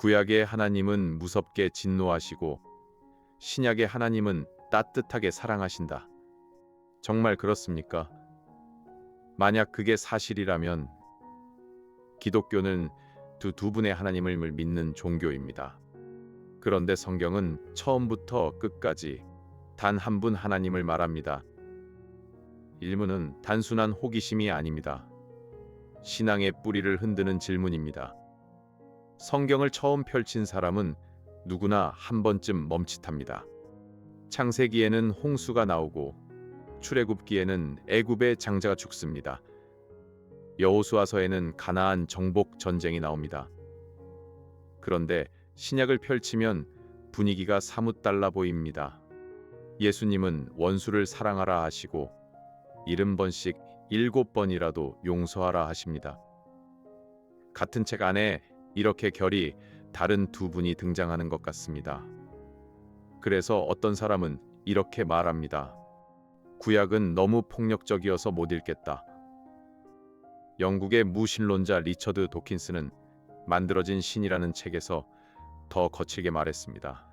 구약의 하나님은 무섭게 진노하시고 신약의 하나님은 따뜻하게 사랑하신다. 정말 그렇습니까? 만약 그게 사실이라면 기독교는 두 분의 하나님을 믿는 종교입니다. 그런데 성경은 처음부터 끝까지 단 한 분 하나님을 말합니다. 질문은 단순한 호기심이 아닙니다. 신앙의 뿌리를 흔드는 질문입니다. 성경을 처음 펼친 사람은 누구나 한 번쯤 멈칫합니다. 창세기에는 홍수가 나오고 출애굽기에는 애굽의 장자가 죽습니다. 여호수아서에는 가나안 정복 전쟁이 나옵니다. 그런데 신약을 펼치면 분위기가 사뭇 달라 보입니다. 예수님은 원수를 사랑하라 하시고 70번씩 7번이라도 용서하라 하십니다. 같은 책 안에 이렇게 결이 다른 두 분이 등장하는 것 같습니다. 그래서 어떤 사람은 이렇게 말합니다. 구약은 너무 폭력적이어서 못 읽겠다. 영국의 무신론자 리처드 도킨스는 만들어진 신이라는 책에서 더 거칠게 말했습니다.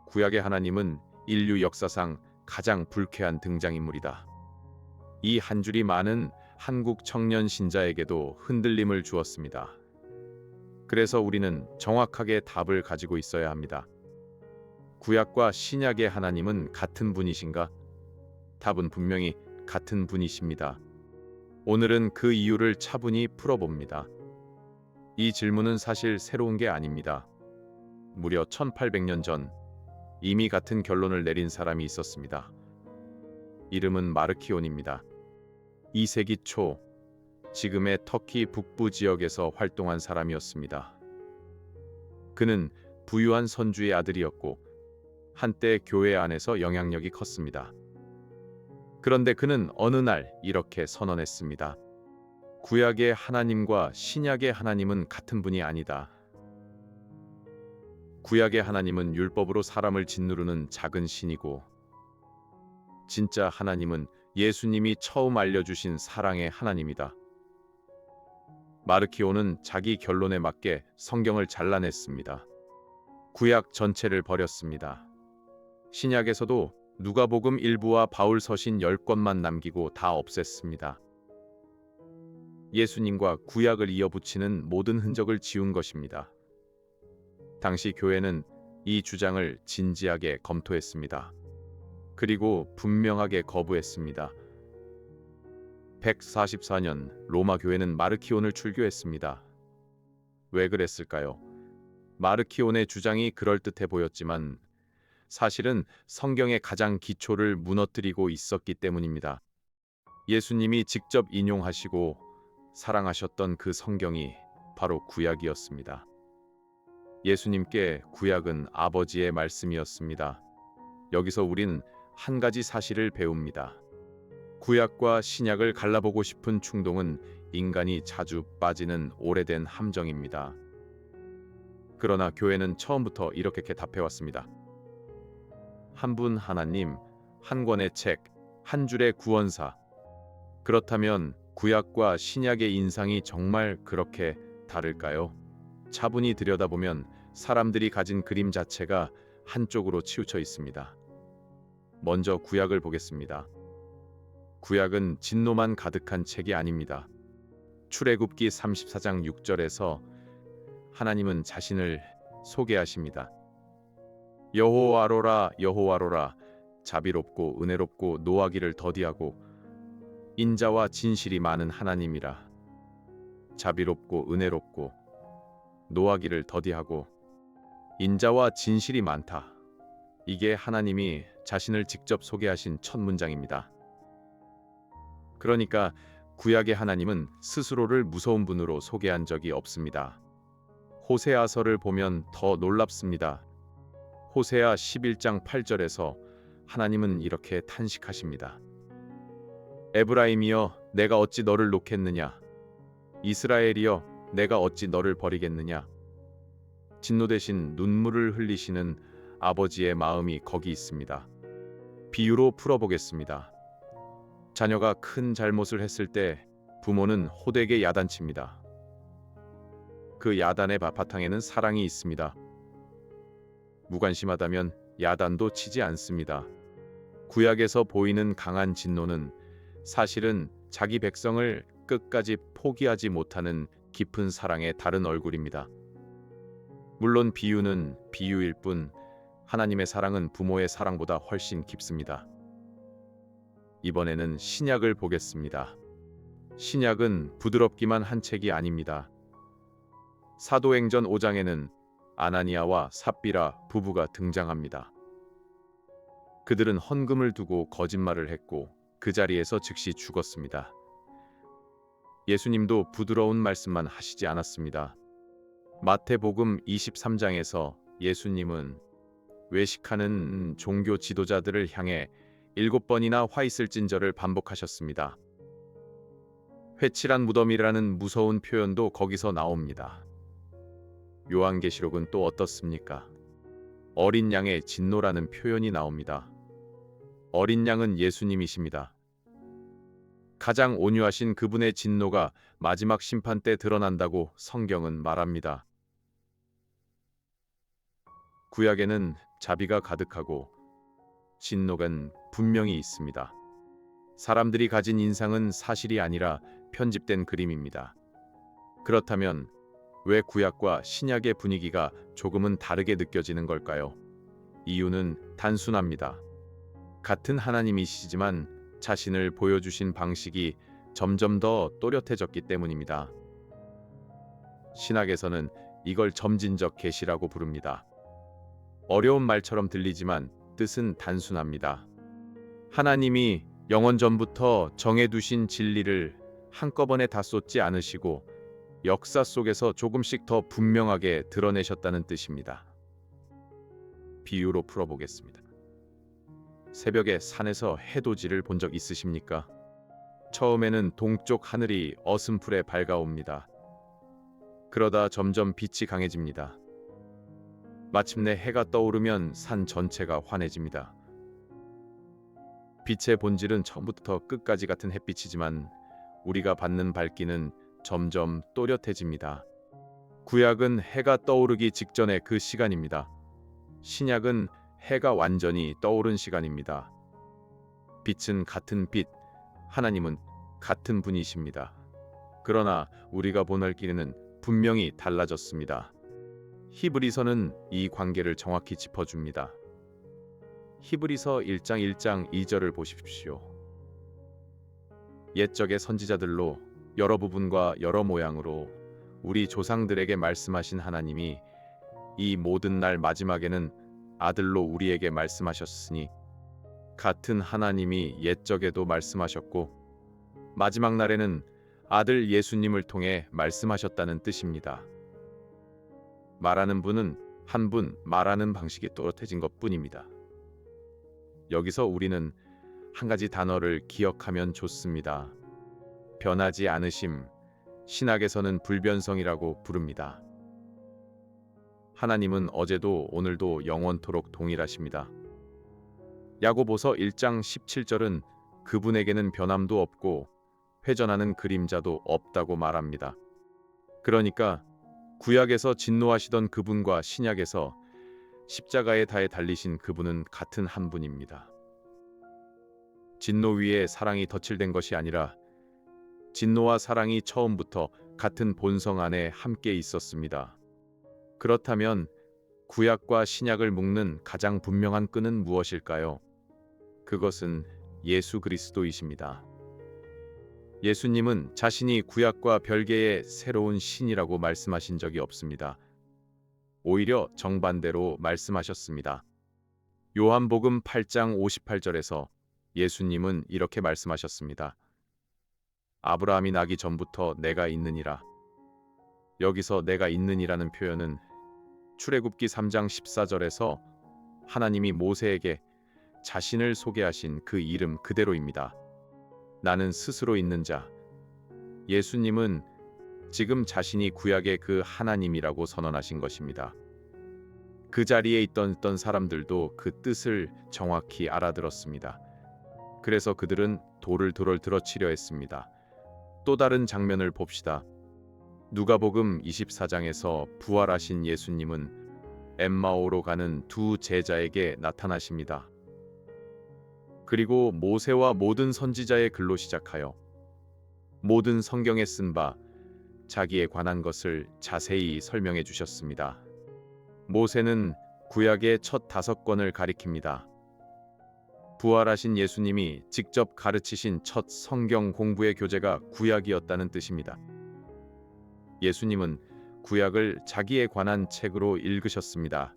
구약의 하나님은 인류 역사상 가장 불쾌한 등장인물이다. 이 한 줄이 많은 한국 청년 신자에게도 흔들림을 주었습니다. 그래서 우리는 정확하게 답을 가지고 있어야 합니다. 구약과 신약의 하나님은 같은 분이신가? 답은 분명히 같은 분이십니다. 오늘은 그 이유를 차분히 풀어봅니다. 이 질문은 사실 새로운 게 아닙니다. 무려 1800년 전 이미 같은 결론을 내린 사람이 있었습니다. 이름은 마르키온입니다. 2세기 초 지금의 터키 북부 지역에서 활동한 사람이었습니다. 그는 부유한 선주의 아들이었고 한때 교회 안에서 영향력이 컸습니다. 그런데 그는 어느 날 이렇게 선언했습니다. 구약의 하나님과 신약의 하나님은 같은 분이 아니다. 구약의 하나님은 율법으로 사람을 짓누르는 작은 신이고 진짜 하나님은 예수님이 처음 알려주신 사랑의 하나님이다. 마르키오는 자기 결론에 맞게 성경을 잘라냈습니다. 구약 전체를 버렸습니다. 신약에서도 누가복음 일부와 바울 서신 10권만 남기고 다 없앴습니다. 예수님과 구약을 이어붙이는 모든 흔적을 지운 것입니다. 당시 교회는 이 주장을 진지하게 검토했습니다. 그리고 분명하게 거부했습니다. 144년 로마 교회는 마르키온을 출교했습니다. 왜 그랬을까요? 마르키온의 주장이 그럴듯해 보였지만 사실은 성경의 가장 기초를 무너뜨리고 있었기 때문입니다. 예수님이 직접 인용하시고 사랑하셨던 그 성경이 바로 구약이었습니다. 예수님께 구약은 아버지의 말씀이었습니다. 여기서 우린 한 가지 사실을 배웁니다. 구약과 신약을 갈라보고 싶은 충동은 인간이 자주 빠지는 오래된 함정입니다. 그러나 교회는 처음부터 이렇게 답해왔습니다. 한 분 하나님, 한 권의 책, 한 줄의 구원사. 그렇다면 구약과 신약의 인상이 정말 그렇게 다를까요? 차분히 들여다보면 사람들이 가진 그림 자체가 한쪽으로 치우쳐 있습니다. 먼저 구약을 보겠습니다. 구약은 진노만 가득한 책이 아닙니다. 출애굽기 34장 6절에서 하나님은 자신을 소개하십니다. 여호와로라 여호와로라 자비롭고 은혜롭고 노하기를 더디하고 인자와 진실이 많은 하나님이라. 자비롭고 은혜롭고 노하기를 더디하고 인자와 진실이 많다. 이게 하나님이 자신을 직접 소개하신 첫 문장입니다. 그러니까 구약의 하나님은 스스로를 무서운 분으로 소개한 적이 없습니다. 호세아서를 보면 더 놀랍습니다. 호세아 11장 8절에서 하나님은 이렇게 탄식하십니다. 에브라임이여 내가 어찌 너를 놓겠느냐. 이스라엘이여 내가 어찌 너를 버리겠느냐. 진노 대신 눈물을 흘리시는 아버지의 마음이 거기 있습니다. 비유로 풀어보겠습니다. 자녀가 큰 잘못을 했을 때 부모는 호되게 야단칩니다. 그 야단의 바탕에는 사랑이 있습니다. 무관심하다면 야단도 치지 않습니다. 구약에서 보이는 강한 진노는 사실은 자기 백성을 끝까지 포기하지 못하는 깊은 사랑의 다른 얼굴입니다. 물론 비유는 비유일 뿐 하나님의 사랑은 부모의 사랑보다 훨씬 깊습니다. 이번에는 신약을 보겠습니다. 신약은 부드럽기만 한 책이 아닙니다. 사도행전 5장에는 아나니아와 삽비라 부부가 등장합니다. 그들은 헌금을 두고 거짓말을 했고 그 자리에서 즉시 죽었습니다. 예수님도 부드러운 말씀만 하시지 않았습니다. 마태복음 23장에서 예수님은 외식하는 종교 지도자들을 향해 7번이나 화 있을진저를 반복하셨습니다. 회칠한 무덤이라는 무서운 표현도 거기서 나옵니다. 요한계시록은 또 어떻습니까? 어린 양의 진노라는 표현이 나옵니다. 어린 양은 예수님이십니다. 가장 온유하신 그분의 진노가 마지막 심판 때 드러난다고 성경은 말합니다. 구약에는 자비가 가득하고 진노는 분명히 있습니다. 사람들이 가진 인상은 사실이 아니라 편집된 그림입니다. 그렇다면 왜 구약과 신약의 분위기가 조금은 다르게 느껴지는 걸까요? 이유는 단순합니다. 같은 하나님이시지만 자신을 보여주신 방식이 점점 더 또렷해졌기 때문입니다. 신학에서는 이걸 점진적 계시라고 부릅니다. 어려운 말처럼 들리지만 뜻은 단순합니다. 하나님이 영원 전부터 정해두신 진리를 한꺼번에 다 쏟지 않으시고 역사 속에서 조금씩 더 분명하게 드러내셨다는 뜻입니다. 비유로 풀어보겠습니다. 새벽에 산에서 해돋이를 본 적 있으십니까? 처음에는 동쪽 하늘이 어슴풀에 밝아옵니다. 그러다 점점 빛이 강해집니다. 마침내 해가 떠오르면 산 전체가 환해집니다. 빛의 본질은 처음부터 끝까지 같은 햇빛이지만 우리가 받는 밝기는 점점 또렷해집니다. 구약은 해가 떠오르기 직전의 그 시간입니다. 신약은 해가 완전히 떠오른 시간입니다. 빛은 같은 빛, 하나님은 같은 분이십니다. 그러나 우리가 본 밝기는 분명히 달라졌습니다. 히브리서는 이 관계를 정확히 짚어줍니다. 히브리서 1장 1장 2절을 보십시오. 옛적의 선지자들로 여러 부분과 여러 모양으로 우리 조상들에게 말씀하신 하나님이 이 모든 날 마지막에는 아들로 우리에게 말씀하셨으니 같은 하나님이 옛적에도 말씀하셨고 마지막 날에는 아들 예수님을 통해 말씀하셨다는 뜻입니다. 말하는 분은 한 분, 말하는 방식이 또렷해진 것뿐입니다. 여기서 우리는 한 가지 단어를 기억하면 좋습니다. 변하지 않으심, 신학에서는 불변성이라고 부릅니다. 하나님은 어제도 오늘도 영원토록 동일하십니다. 야고보서 1장 17절은 그분에게는 변함도 없고 회전하는 그림자도 없다고 말합니다. 그러니까 구약에서 진노하시던 그분과 신약에서 십자가에 다해 달리신 그분은 같은 한 분입니다. 진노 위에 사랑이 덧칠된 것이 아니라 진노와 사랑이 처음부터 같은 본성 안에 함께 있었습니다. 그렇다면 구약과 신약을 묶는 가장 분명한 끈은 무엇일까요? 그것은 예수 그리스도이십니다. 예수님은 자신이 구약과 별개의 새로운 신이라고 말씀하신 적이 없습니다. 오히려 정반대로 말씀하셨습니다. 요한복음 8장 58절에서 예수님은 이렇게 말씀하셨습니다. 아브라함이 나기 전부터 내가 있느니라. 여기서 내가 있느니라는 표현은 출애굽기 3장 14절에서 하나님이 모세에게 자신을 소개하신 그 이름 그대로입니다. 나는 스스로 있는 자. 예수님은 지금 자신이 구약의 그 하나님이라고 선언하신 것입니다. 그 자리에 있던 사람들도 그 뜻을 정확히 알아들었습니다. 그래서 그들은 돌을 들어치려 했습니다. 또 다른 장면을 봅시다. 누가복음 24장에서 부활하신 예수님은 엠마오로 가는 두 제자에게 나타나십니다. 그리고 모세와 모든 선지자의 글로 시작하여 모든 성경에 쓴 바 자기에 관한 것을 자세히 설명해 주셨습니다. 모세는 구약의 첫 5권을 가리킵니다. 부활하신 예수님이 직접 가르치신 첫 성경 공부의 교재가 구약이었다는 뜻입니다. 예수님은 구약을 자기에 관한 책으로 읽으셨습니다.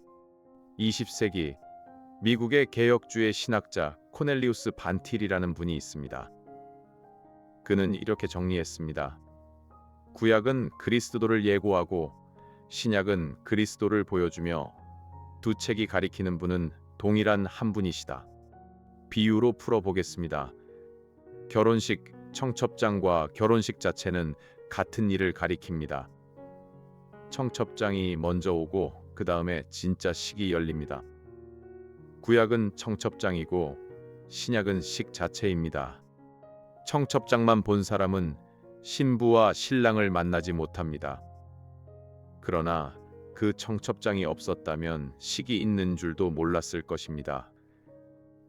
20세기 미국의 개혁주의 신학자 코넬리우스 반틸이라는 분이 있습니다. 그는 이렇게 정리했습니다. 구약은 그리스도를 예고하고 신약은 그리스도를 보여주며 두 책이 가리키는 분은 동일한 한 분이시다. 비유로 풀어보겠습니다. 결혼식 청첩장과 결혼식 자체는 같은 일을 가리킵니다. 청첩장이 먼저 오고 그 다음에 진짜 식이 열립니다. 구약은 청첩장이고 신약은 식 자체입니다. 청첩장만 본 사람은 신부와 신랑을 만나지 못합니다. 그러나 그 청첩장이 없었다면 식이 있는 줄도 몰랐을 것입니다.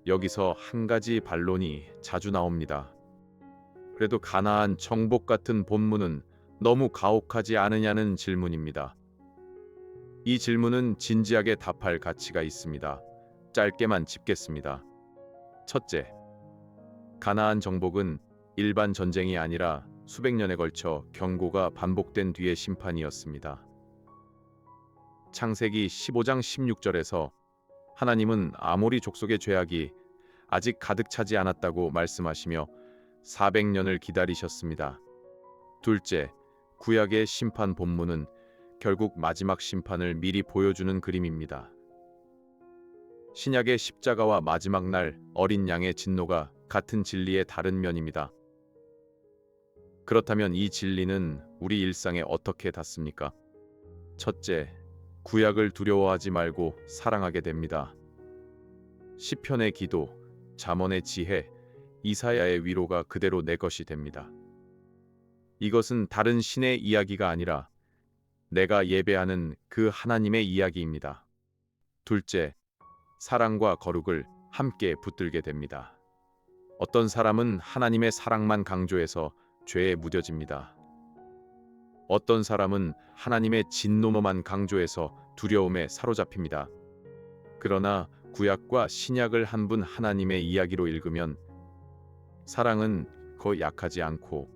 여기서 한 가지 반론이 자주 나옵니다. 그래도 가나안 정복 같은 본문은 너무 가혹하지 않으냐는 질문입니다. 이 질문은 진지하게 답할 가치가 있습니다. 짧게만 짚겠습니다. 첫째, 가나안 정복은 일반 전쟁이 아니라 수백 년에 걸쳐 경고가 반복된 뒤의 심판이었습니다. 창세기 15장 16절에서 하나님은 아모리 족속의 죄악이 아직 가득 차지 않았다고 말씀하시며 400년을 기다리셨습니다. 둘째, 구약의 심판 본문은 결국 마지막 심판을 미리 보여주는 그림입니다. 신약의 십자가와 마지막 날 어린 양의 진노가 같은 진리의 다른 면입니다. 그렇다면 이 진리는 우리 일상에 어떻게 닿습니까? 첫째, 구약을 두려워하지 말고 사랑하게 됩니다. 시편의 기도, 잠언의 지혜, 이사야의 위로가 그대로 내 것이 됩니다. 이것은 다른 신의 이야기가 아니라 내가 예배하는 그 하나님의 이야기입니다. 둘째, 사랑과 거룩을 함께 붙들게 됩니다. 어떤 사람은 하나님의 사랑만 강조해서 죄에 무뎌집니다. 어떤 사람은 하나님의 진노만 강조해서 두려움에 사로잡힙니다. 그러나 구약과 신약을 한 분 하나님의 이야기로 읽으면 사랑은 거의 약하지 않고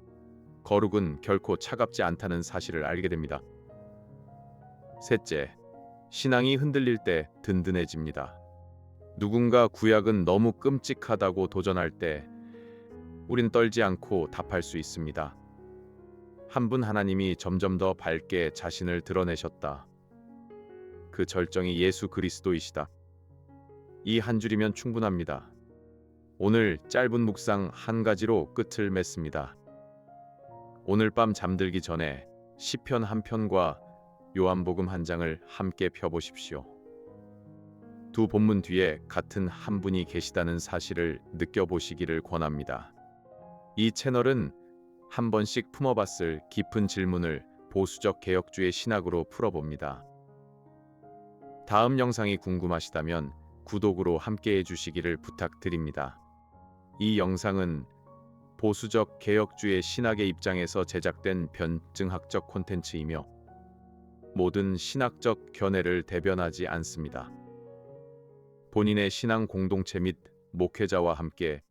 거룩은 결코 차갑지 않다는 사실을 알게 됩니다. 셋째, 신앙이 흔들릴 때 든든해집니다. 누군가 구약은 너무 끔찍하다고 도전할 때 우린 떨지 않고 답할 수 있습니다. 한 분 하나님이 점점 더 밝게 자신을 드러내셨다. 그 절정이 예수 그리스도이시다. 이 한 줄이면 충분합니다. 오늘 짧은 묵상 한 가지로 끝을 맺습니다. 오늘 밤 잠들기 전에 시편 한 편과 요한복음 한 장을 함께 펴보십시오. 두 본문 뒤에 같은 한 분이 계시다는 사실을 느껴보시기를 권합니다. 이 채널은 한 번씩 품어봤을 깊은 질문을 보수적 개혁주의 신학으로 풀어봅니다. 다음 영상이 궁금하시다면 구독으로 함께 해주시기를 부탁드립니다. 이 영상은 보수적 개혁주의 신학의 입장에서 제작된 변증학적 콘텐츠이며 모든 신학적 견해를 대변하지 않습니다. 본인의 신앙 공동체 및 목회자와 함께